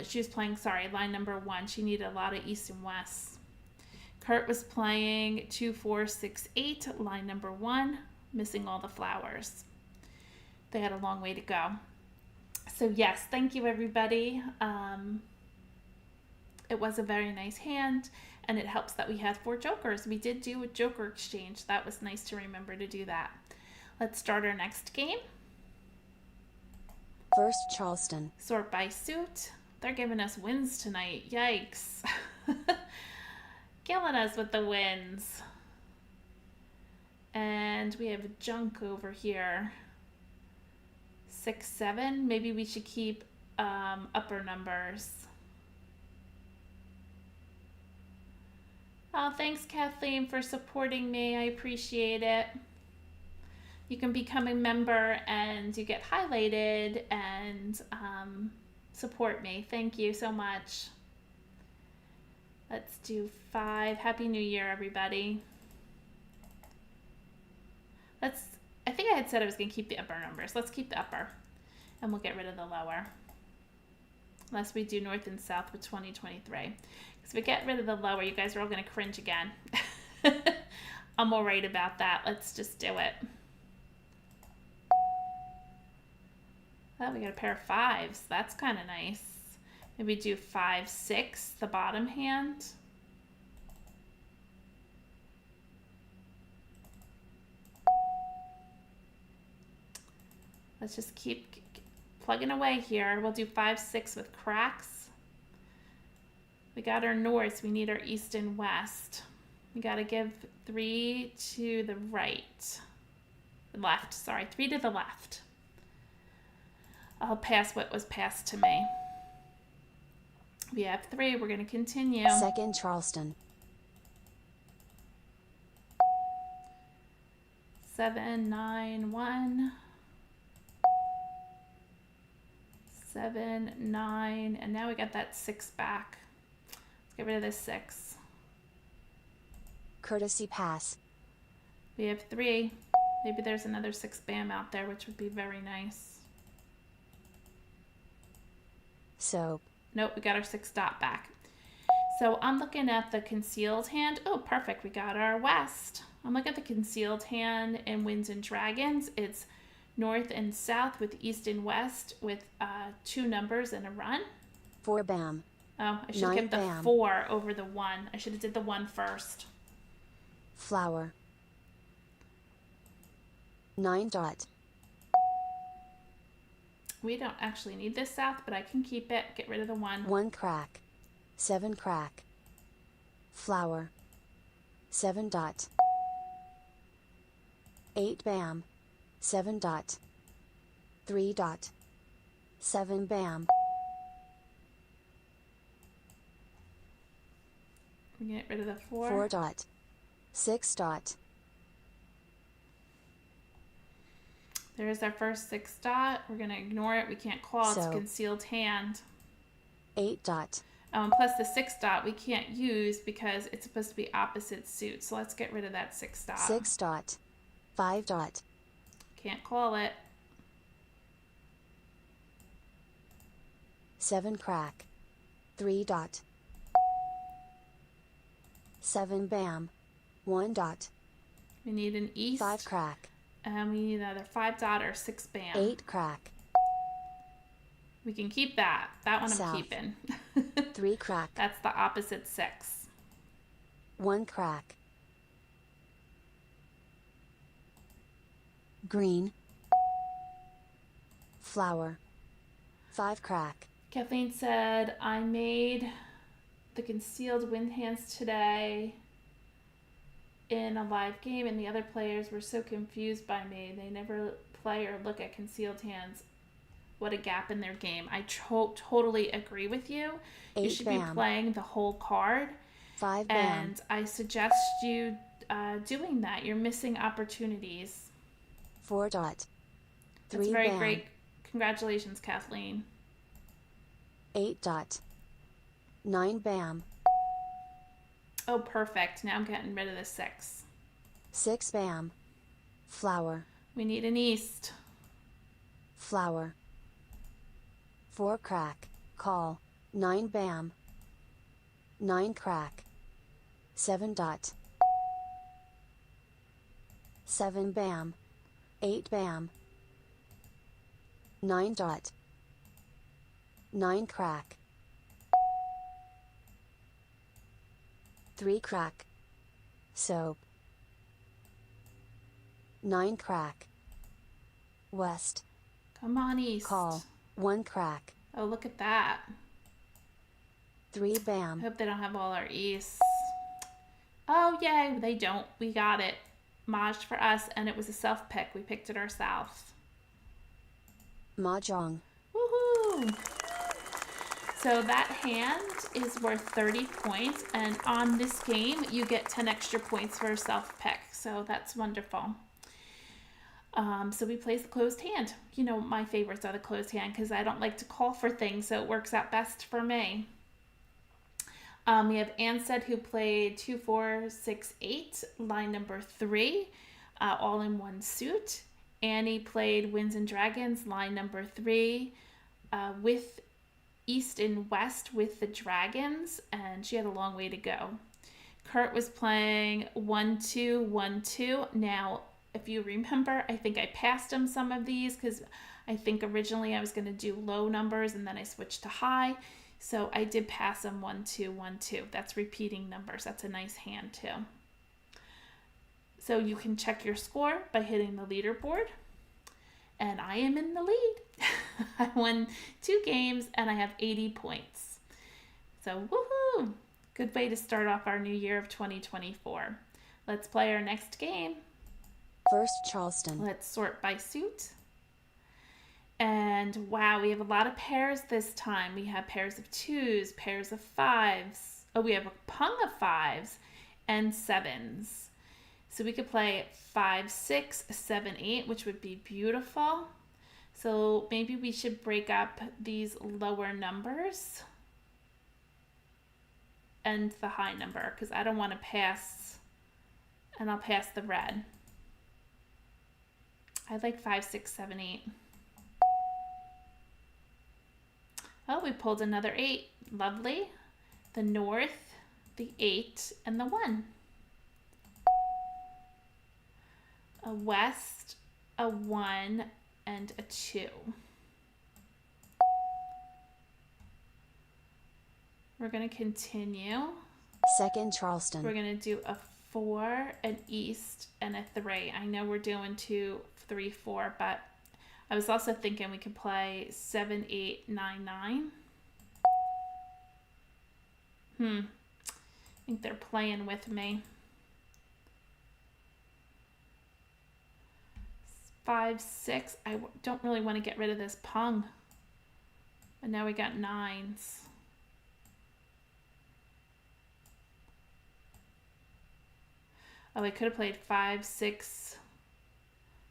She was playing, line number 1. She needed a lot of east and west. Kurt was playing 2, 4, 6, 8, line number 1, missing all the flowers. They had a long way to go. So yes, thank you everybody. It was a very nice hand, and it helps that we had 4 jokers. We did do a joker exchange. That was nice to remember to do that. Let's start our next game. first Charleston, Sort by suit. They're giving us wins tonight. Yikes. Killing us with the wins. And we have junk over here. 6, 7. Maybe we should keep upper numbers. Oh, thanks, Kathleen, for supporting me. I appreciate it. You can become a member and you get highlighted and support me. Thank you so much. Let's do 5. Happy New Year, everybody. I think I had said I was going to keep the upper numbers. Let's keep the upper, and we'll get rid of the lower. Unless we do north and south with 2023. Because if we get rid of the lower, you guys are all going to cringe again. I'm all right about that. Let's just do it. Oh, we got a pair of 5s. That's kind of nice. Maybe do 5, 6, the bottom hand. Let's just keep plugging away here. We'll do 5, 6 with cracks. We got our north. We need our east and west. We got to give 3 to the right. Left, sorry. 3 to the left. I'll pass what was passed to me. We have 3. We're going to continue. Second Charleston. 7, 9, 1. 7, 9. And now we got that 6 back. Let's get rid of this 6. Courtesy pass. We have 3. Maybe there's another 6 bam out there, which would be very nice. Soap. Nope, we got our 6 dot back. So I'm looking at the concealed hand. Oh, perfect. We got our west. I'm looking at the concealed hand in Winds and Dragons. It's north and south with east and west with 2 numbers and a run. 4 bam. Oh, I should have kept the bam. 4 over the 1. I should have did the 1 first. Flower. 9 dot. We don't actually need this south, but I can keep it. Get rid of the 1. 1 crack. 7 crack. Flower. 7 dot. 8 bam. 7 dot. 3 dot. 7 bam. We get rid of the 4. 4 dot. 6 dot. There's our first 6 dot. We're going to ignore it. We can't call. It's So- concealed hand. 8 dot. And plus the 6 dot we can't use because it's supposed to be opposite suit. So let's get rid of that 6 dot. 6 dot. 5 dot. Can't call it. 7 crack. 3 dot. 7 bam. 1 dot. We need an east. 5 crack. And we need another 5 dot or 6 bam. 8 crack. We can keep that. That one South. I'm keeping. 3 crack. That's the opposite 6. 1 crack. Green. Flower. 5 crack. Kathleen said, I made the concealed wind hands today in a live game, and the other players were so confused by me. They never play or look at concealed hands. What a gap in their game. I totally agree with you. You 8 should bam. be playing the whole card, 5 bam. and I suggest you doing that. You're missing opportunities. 4 dot. 3 That's very bam. great. Congratulations, Kathleen. 8 dot. 9 bam. Oh, perfect. Now I'm getting rid of the 6. 6 bam. Flower. We need an east. Flower. 4 crack. Call. 9 bam. 9 crack. 7 dot. 7 bam. 8 bam. 9 dot. 9 crack. 3 crack. Soap. 9 crack. West. Come on, east. Call. 1 crack. Oh, look at that. 3 I bam. hope they don't have all our easts. Oh, yay. They don't. We got it. Mahj for us, and it was a self-pick. We picked it ourselves. Mah Jongg. Woohoo! So that hand is worth 30 points, and on this game, you get 10 extra points for a self-pick. So that's wonderful. So we place the closed hand. You know, my favorites are the closed hand because I don't like to call for things, so it works out best for me. We have Ansed who played 2, 4, 6, 8, line number 3, all in one suit. Annie played Winds and Dragons, line number 3, with East and West with the Dragons, and she had a long way to go. Kurt was playing 1, 2, 1, 2. Now, if you remember, I think I passed him some of these because I think originally I was going to do low numbers and then I switched to high. So I did pass him 1, 2, 1, 2. That's repeating numbers. That's a nice hand too. So you can check your score by hitting the leaderboard. And I am in the lead. I won 2 games and I have 80 points. So woohoo! Woo! Good way to start off our new year of 2024. Let's play our next game. First Charleston. Let's sort by suit. And wow, we have a lot of pairs this time. We have pairs of 2s, pairs of 5s. Oh, we have a pung of 5s and 7s. So we could play 5, 6, 7, 8, which would be beautiful. So maybe we should break up these lower numbers and the high number, because I don't want to pass, and I'll pass the red. I like 5, 6, 7, 8. Oh, we pulled another 8. Lovely. The north, the 8, and the 1. A west, a 1, and a 2. We're going to continue. Second Charleston. We're going to do a 4, an east, and a 3. I know we're doing 2, 3, 4, but I was also thinking we could play 7, 8, 9, 9. I think they're playing with me. 5, 6. I don't really want to get rid of this pung. And now we got 9s. Oh, we could have played 5, 6.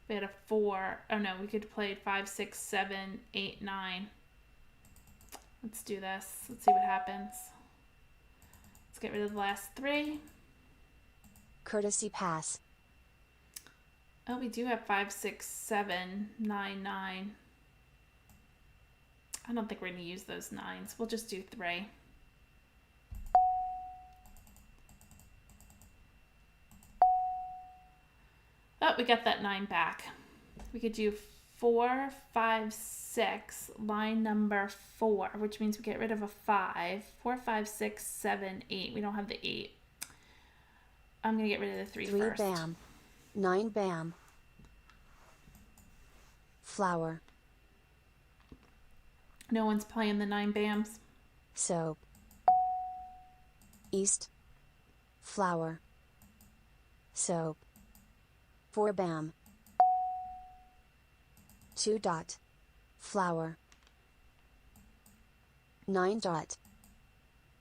We had a 4. Oh no, we could have played 5, 6, 7, 8, 9. Let's do this. Let's see what happens. Let's get rid of the last 3. Courtesy pass. Oh, we do have 5, 6, 7, 9, 9. I don't think we're going to use those 9s. We'll just do 3. Oh, we got that 9 back. We could do 4, 5, 6, line number 4, which means we get rid of a 5. 4, 5, 6, 7, 8. We don't have the 8. I'm going to get rid of the 3 3 first. bam. 9 bam. Flower. No one's playing the 9 bams. Soap. East. Flower. Soap. 4 bam. 2 dot. Flower. 9 dot.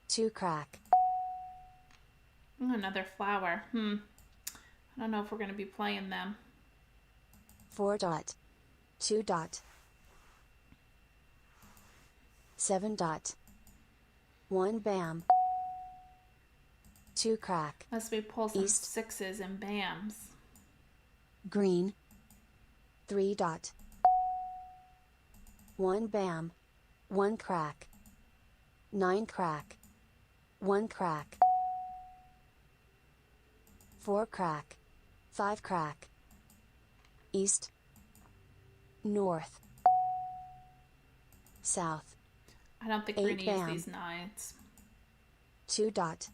2 crack. Ooh, another flower. I don't know if we're going to be playing them. 4 dot. 2 dot. 7 dot. 1 bam. 2 crack. Unless we pull some East. 6s and bams. Green. 3 dot. 1 bam. 1 crack. 9 crack. 1 crack. 4 crack. 5 crack. East. North. South. I don't think we're going 8 to use bam. these 9s. 2 dot.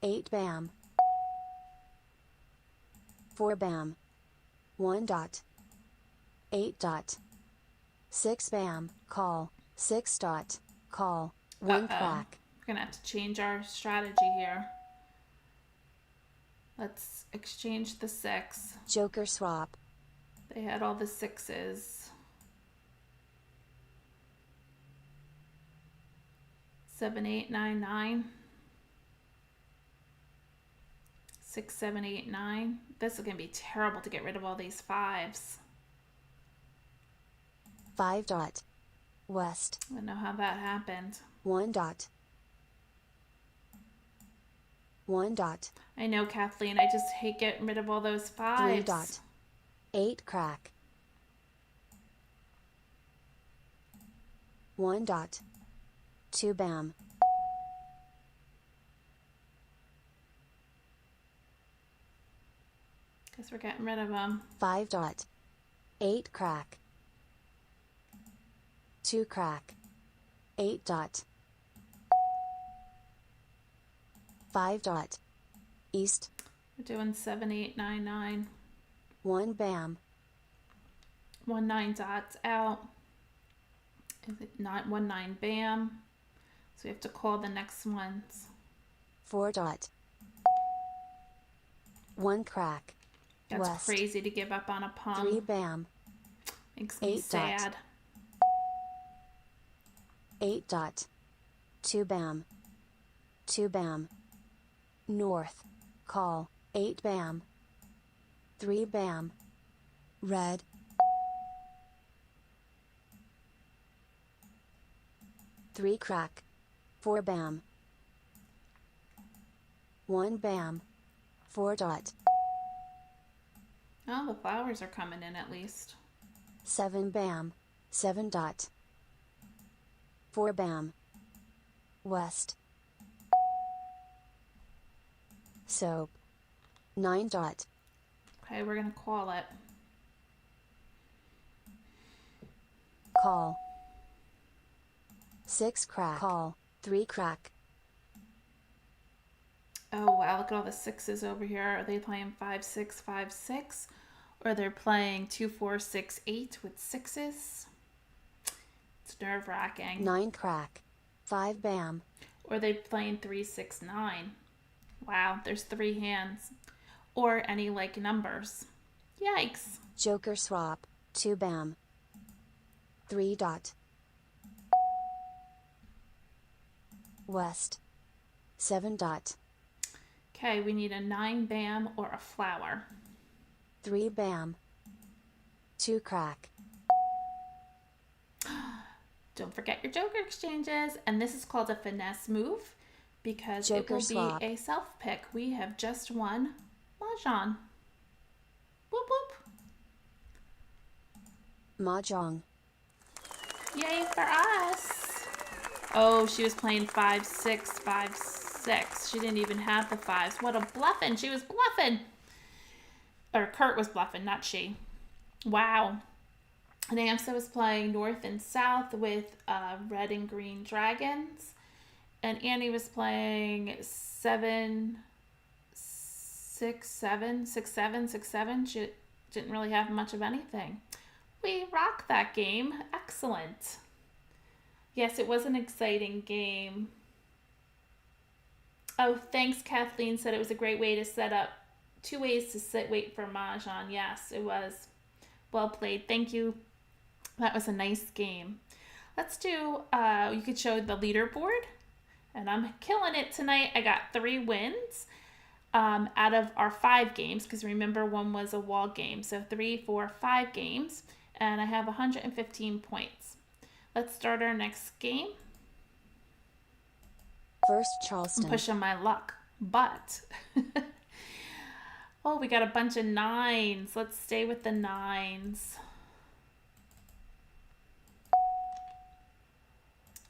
8 bam. 4 bam. 1 dot. 8 dot. 6 bam. Call. 6 dot. Call. 1 crack. We're going to have to change our strategy here. Let's exchange the 6. Joker swap. They had all the 6s. 7, 8, 9, 9. 6, 7, 8, 9. This is going to be terrible to get rid of all these 5s. 5 dot. West. I don't know how that happened. 1 dot. 1 dot. I know, Kathleen. I just hate getting rid of all those 5s. 3 dot. 8 crack. 1 dot. 2 bam. Guess we're getting rid of them. 5 dot. 8 crack. 2 crack. 8 dot. 5 dot. East. We're doing 7, 8, 9, 9. 1 bam. 1, 9 dots out. Is it not 1, 9 bam? So we have to call the next ones. 4 dot. 1 crack. That's West. crazy to give up on a pum. 3 bam. Makes me 8 sad. dot. 8 dot. 2 bam. 2 bam. North. Call. 8 bam. 3 bam. Red. 3 crack. 4 bam. 1 bam. 4 dot. Oh, the flowers are coming in at least. 7 bam. 7 dot. 4 bam. West. Soap. 9 dot. Okay, we're going to call it. Call. 6 crack. Call. 3 crack. Oh, wow, look at all the sixes over here. Are they playing 5, 6, 5, 6? Or they're playing 2, 4, 6, 8 with sixes? It's nerve-wracking. 9 crack. 5 bam. Or they're playing 3, 6, 9. Wow, there's 3 hands. Or any like numbers. Yikes. Joker swap. 2 bam. 3 dot. West. 7 dot. Okay, we need a 9 bam or a flower. 3 bam. 2 crack. Don't forget your joker exchanges. And this is called a finesse move because Joker it will swap. be a self-pick. We have just won Mahjong. Whoop whoop. Mah Jongg. Yay for us. Oh, she was playing 5, 6, 5, 6. She didn't even have the 5s. What a bluffing. She was bluffing. Or Kurt was bluffing, not she. Wow. And Amsa was playing north and south with red and green dragons. And Annie was playing 7, 6, 7, 6, 7, 6, 7. She didn't really have much of anything. We rocked that game. Excellent. Yes, it was an exciting game. Oh, thanks, Kathleen said it was a great way to set up 2 ways to sit, wait for Mahjong. Yes, it was. Well played. Thank you. That was a nice game. Let's do, you could show the leaderboard. And I'm killing it tonight. I got 3 wins out of our 5 games. Because remember, one was a wall game. So 3, 4, 5 games. And I have 115 points. Let's start our next game. First I'm Charleston. pushing my luck. But, oh, we got a bunch of 9s. Let's stay with the 9s.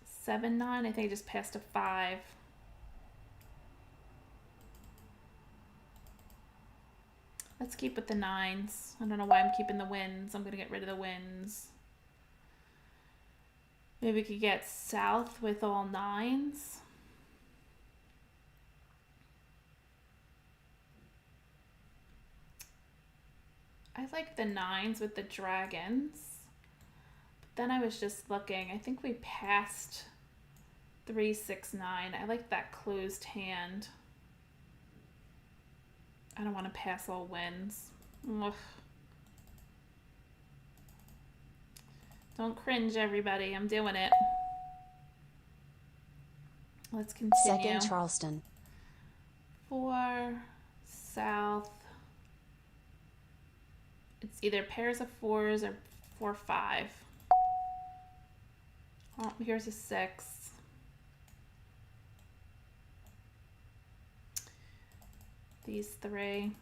7, 9. I think I just passed a 5. Let's keep with the 9s. I don't know why I'm keeping the wins. I'm going to get rid of the wins. Maybe we could get south with all 9s. I like the 9s with the dragons. But then I was just looking. I think we passed 3, 6, 9. I like that closed hand. I don't want to pass all wins. Ugh. Don't cringe, everybody. I'm doing it. Let's continue. Second Charleston. 4, south. It's either pairs of 4s or 4, 5. Oh, here's a 6. These 3.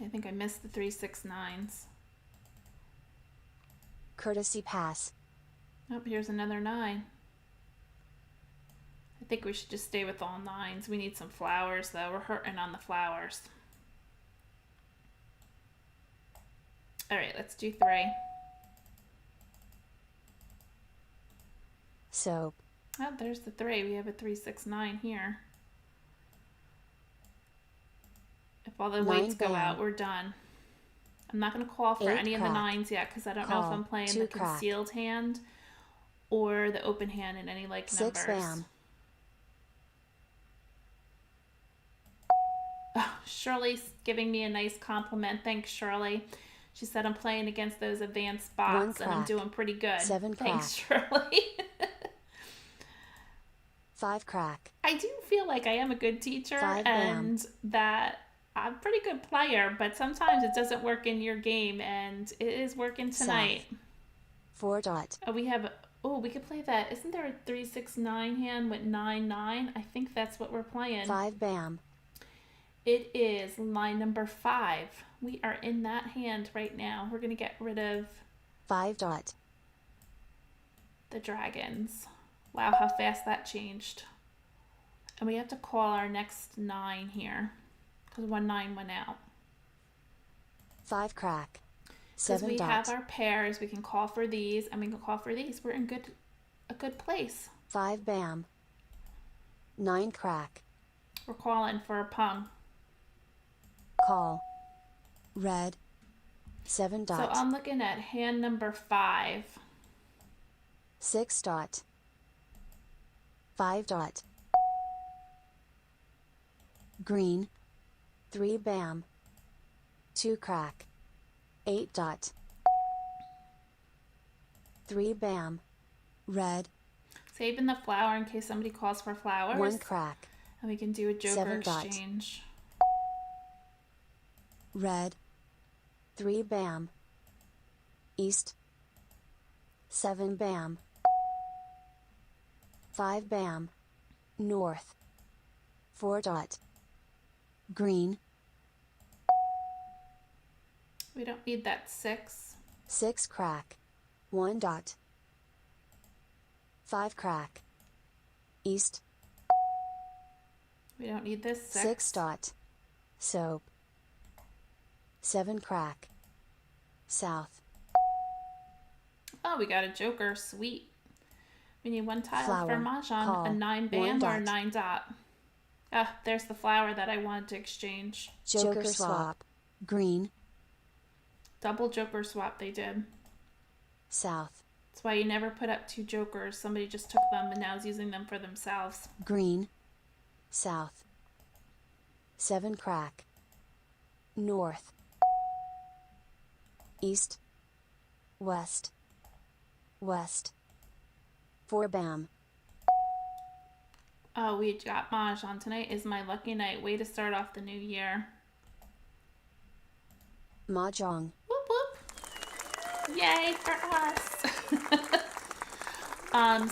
I think I missed the 3, 6, 9s. Courtesy pass. Oh, here's another 9. I think we should just stay with all 9s. We need some flowers, though. We're hurting on the flowers. All right, let's do 3. Soap. Oh, there's the 3. We have a 3, 6, 9 here. If all the 9 weights go bam. out, we're done. I'm not going to call for 8 any of the crack. 9s yet because I don't know if Call. I'm playing 2 the crack. concealed hand or the open hand in any like 6 numbers. bam. Oh, Shirley's giving me a nice compliment. Thanks, Shirley. She said I'm playing against those advanced bots and I'm doing pretty good. 7 Thanks, crack. Shirley. 5 crack. I do feel like I am a good teacher 5 and bam. that I'm a pretty good player, but sometimes it doesn't work in your game, and it is working tonight. South. 4 dot. Oh, we could play that. Isn't there a 3-6-9 hand with 9-9? I think that's what we're playing. 5 bam. It is line number 5. We are in that hand right now. We're going to get rid of 5 dot. the dragons. Wow, how fast that changed. And we have to call our next 9 here because 1-9 went out. 5 crack. 7 we dot. have our pairs, we can call for these and we can call for these. We're in a good place. 5 bam. 9 crack. We're calling for a pung. Call. Red. 7 dot. So I'm looking at hand number 5. 6 dot. 5 dot. Green. 3 bam. 2 crack. 8 dot. 3 bam. Red. Saving the flower in case somebody calls for flowers. 1 crack. And we can do a joker 7 dot. exchange. Red. 3 bam. East. 7 bam. 5 bam. North. 4 dot. Green. We don't need that 6. 6 crack. 1 dot. 5 crack. East. We don't need this 6. 6 dot. Soap. 7 crack. South. Oh, we got a joker. Sweet. We need 1 tile Flower. for Mah Jongg. Call. A 9 1 bam or dot. a 9 dot. Ah, there's the flower that I wanted to exchange. Joker swap. Green. Double joker swap they did. South. That's why you never put up 2 jokers. Somebody just took them and now is using them for themselves. Green. South. 7 crack. North. East. West. West. 4 bam. Oh, we got Mahj on. Tonight is my lucky night. Way to start off the new year. Mah Jongg. Whoop whoop. Yay for us.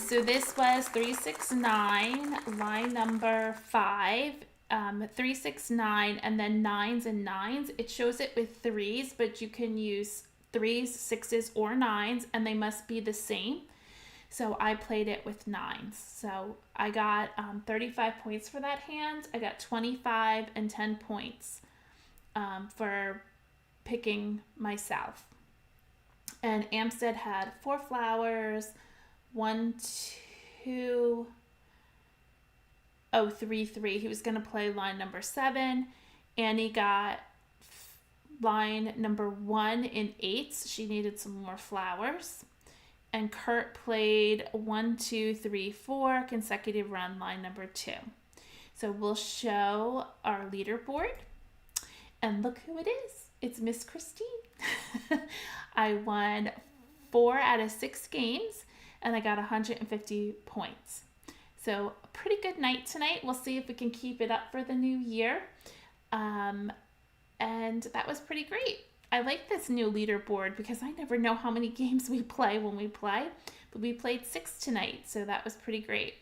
So this was 369, line number 5. 369 and then 9s and 9s. It shows it with 3s, but you can use 3s, 6s, or 9s, and they must be the same. So I played it with 9s. So I got 35 points for that hand. I got 25 and 10 points for picking myself. And Amstead had 4 flowers, 1, 2, 3, 3. He was going to play line number 7. Annie got line number 1 in 8s. She needed some more flowers. And Kurt played 1, 2, 3, 4 consecutive run line number 2. So we'll show our leaderboard. And look who it is. It's Miss Christine. I won 4 out of 6 games and I got 150 points. So a pretty good night tonight. We'll see if we can keep it up for the new year. And that was pretty great. I like this new leaderboard because I never know how many games we play when we play. But we played 6 tonight, so that was pretty great.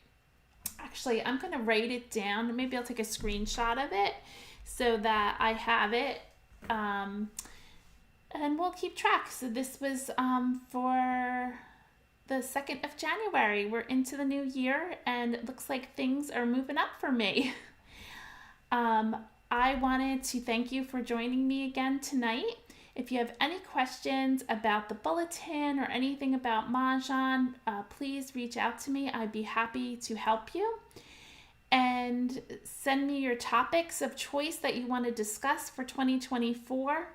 Actually, I'm going to write it down. Maybe I'll take a screenshot of it so that I have it. And we'll keep track. So this was for the 2nd of January. We're into the new year, and it looks like things are moving up for me. I wanted to thank you for joining me again tonight. If you have any questions about the bulletin or anything about Mahjong, please reach out to me. I'd be happy to help you. And send me your topics of choice that you want to discuss for 2024.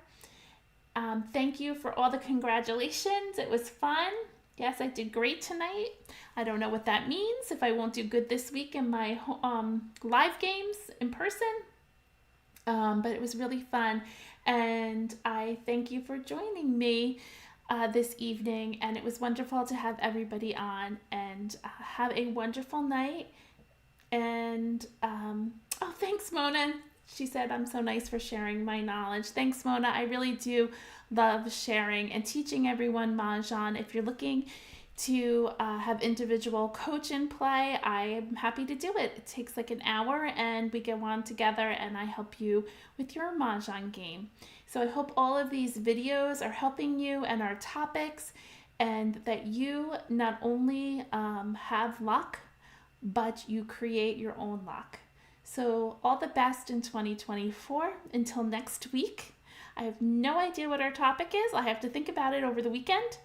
Thank you for all the congratulations. It was fun. Yes, I did great tonight. I don't know what that means, if I won't do good this week in my live games in person, but it was really fun. And I thank you for joining me this evening. And it was wonderful to have everybody on. And have a wonderful night. And oh, thanks, Mona. She said I'm so nice for sharing my knowledge. Thanks, Mona. I really do love sharing and teaching everyone Mahjong. If you're looking to have individual coach and play, I'm happy to do it. It takes like an hour and we go on together and I help you with your Mahjong game. So I hope all of these videos are helping you and our topics, and that you not only have luck, but you create your own luck. So all the best in 2024. Until next week. I have no idea what our topic is. I have to think about it over the weekend.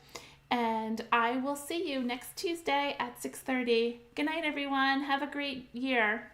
And I will see you next Tuesday at 6:30. Good night, everyone. Have a great year.